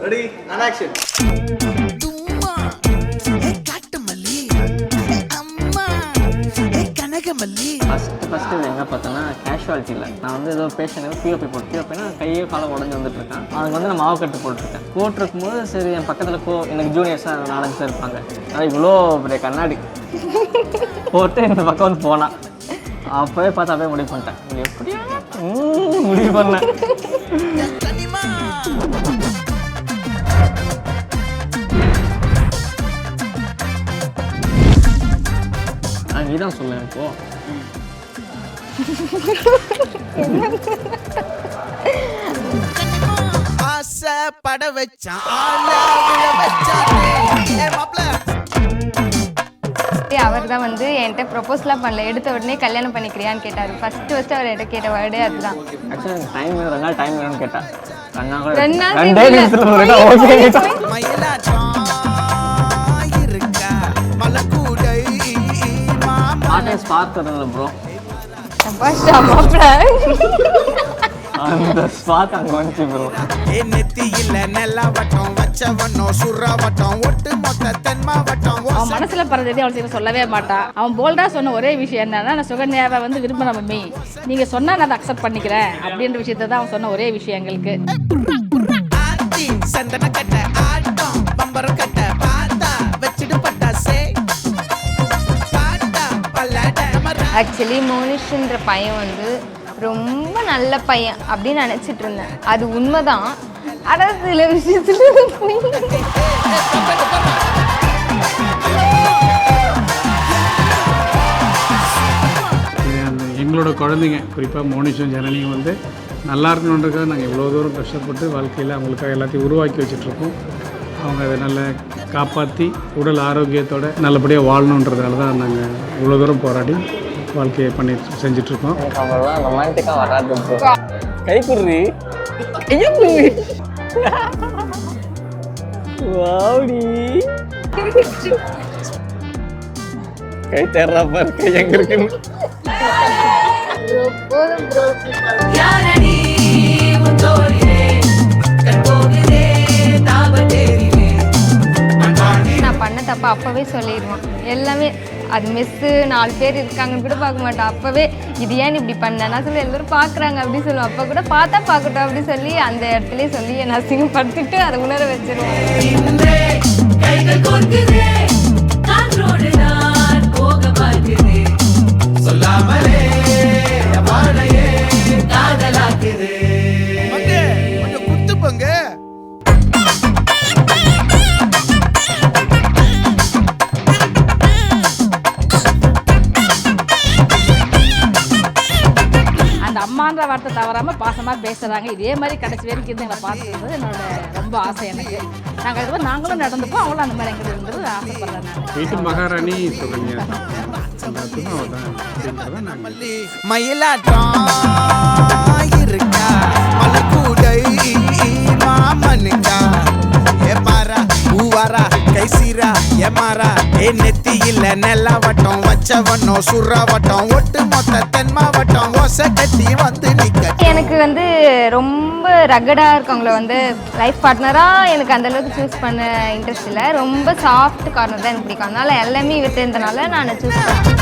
Ready and action. First இது எங்கே பார்த்தோன்னா கேஷுவாலிட்டியில் நான் வந்து ஏதோ பேஷண்ட் பிஓபி பிஓபினா கையே காலம் உடஞ்சி வந்துட்டுருக்கேன். அதுக்கு வந்து நான் மாவு கட்டு போட்டிருக்கேன். போட்டிருக்கும் போது சரி என் பக்கத்தில் எனக்கு ஜூனியர்ஸாக 4-5 பேர் இருப்பாங்க. ஆனால் இவ்வளோ பெரிய கண்ணாடி போட்டு இந்த பக்கம் வந்து போனான். அப்போவே பார்த்து அப்படியே முடிவு பண்ணிட்டேன். எப்படியா முடிவு பண்ணேன். நீதான் சொல்ல இப்போ பட வச்சான் அவர் தான் வந்து என்கிட்ட ப்ரொபோஸ்லாம் பண்ணல, எடுத்த உடனே கல்யாணம் பண்ணிக்கிறியான்னு கேட்டார். ஃபர்ஸ்ட் அவர் என்கிட்ட கேட்ட வேர்டே அதுதான். ஆக்சுவலி டைம் வேணும், 2 நாள் டைம் வேணும்னு கேட்டேன். 2 நாள் பார்த்ததில்ல ப்ரோ. அந்த ஸ்பாட் அங்கே வந்துச்சு ப்ரோ. அவன் மனசுல பறந்ததே அவளுக்கு சொல்லவே மாட்டான். அவன் போல்டா சொன்ன ஒரே விஷயம் என்னன்னா, நான் சுகன்யாவை வந்து விரும்பின மம்மி, நீங்க சொன்னா நான் அதை அக்செப்ட் பண்ணிக்கிறேன் அப்படின்ற விஷயத்தை தான் அவன் சொன்ன ஒரே விஷயம் எங்களுக்கு. ஆக்சுவலி மோனிஷ்ன்ற பையன் வந்து ரொம்ப நல்ல பையன் அப்படின்னு நினச்சிட்டு இருந்தேன். அது உண்மைதான். ஆனால் சில விஷயத்தில் எங்களோட குழந்தைங்க குறிப்பாக மோனிஷும் ஜனனியும் வந்து நல்லா இருக்கணுன்றதுக்காக நாங்கள் இவ்வளோ தூரம் கஷ்டப்பட்டு வாழ்க்கையில் அவங்களுக்காக எல்லாத்தையும் உருவாக்கி வச்சுட்ருக்கோம். அவங்க அதை நல்லா காப்பாற்றி உடல் ஆரோக்கியத்தோடு நல்லபடியாக வாழணுன்றதுனால தான் நாங்கள் இவ்வளோ தூரம் போராடி வாழ்க்கையை பண்ணி செஞ்சிட்ருக்கோம். அவங்களாம் ரொமான்டிக்காக வராது ப்ரோ. கைக்குறி கையுறி வாடி கை தேர்றா பாரு, கை எங்க இருக்குன்னு. நான் பண்ண தப்பா அப்பவே சொல்லிடுவான். எல்லாமே அது மெஸ்ஸு 4 பேர் இருக்காங்கன்னு கூட பார்க்க மாட்டேன். அப்போவே இது ஏன் இப்படி பண்ண நான் சொல்லி எல்லோரும் பார்க்குறாங்க அப்படின்னு சொல்லுவேன். அப்போ கூட பார்த்தா பார்க்கட்டும் அப்படின்னு சொல்லி அந்த இடத்துல சொல்லி என்னை அசிங்கப்படுத்திட்டு அதை உணர வச்சிருவேன். அம்மான்ற வார்த்தை தவறாமல் பாசமாக பேசுகிறாங்க. இதே மாதிரி கடைசி வரைக்கும் இருந்து எங்களை பார்த்துருந்தது என்னோட ரொம்ப ஆசை. எனக்கு நாங்கள் இது மாதிரி நாங்களும் நடந்துப்போம், அவங்களும் அந்த மாதிரி எங்களுக்கு இருந்தது ஆசைப்படுறேன். நான் வீட்டு மகாராணி சுகன்யா மயிலாட்டம் இருக்கா மலக்கூடை மாமனுக்கா ஏமாரா பூவாரா கைசீரா ஏமாரா ஏ நெத்தியில நெல்லாவட்டம் வச்சவனோ சுறாவட்டம் ஒட்டு மொத்த தென் மாவட்டம் ஓசை கட்டி வந்து நிக்க. எனக்கு வந்து ரொம்ப ரகடாக இருக்கவங்கள வந்து லைஃப் பார்ட்னராக எனக்கு அந்தளவுக்கு சூஸ் பண்ண இன்ட்ரெஸ்ட் இல்லை. ரொம்ப சாஃப்ட் கார்னர் தான் எனக்கு பிடிக்கும். அதனால எல்லாமே விட்டுருந்தனால நான் சூஸ் பண்ணேன்.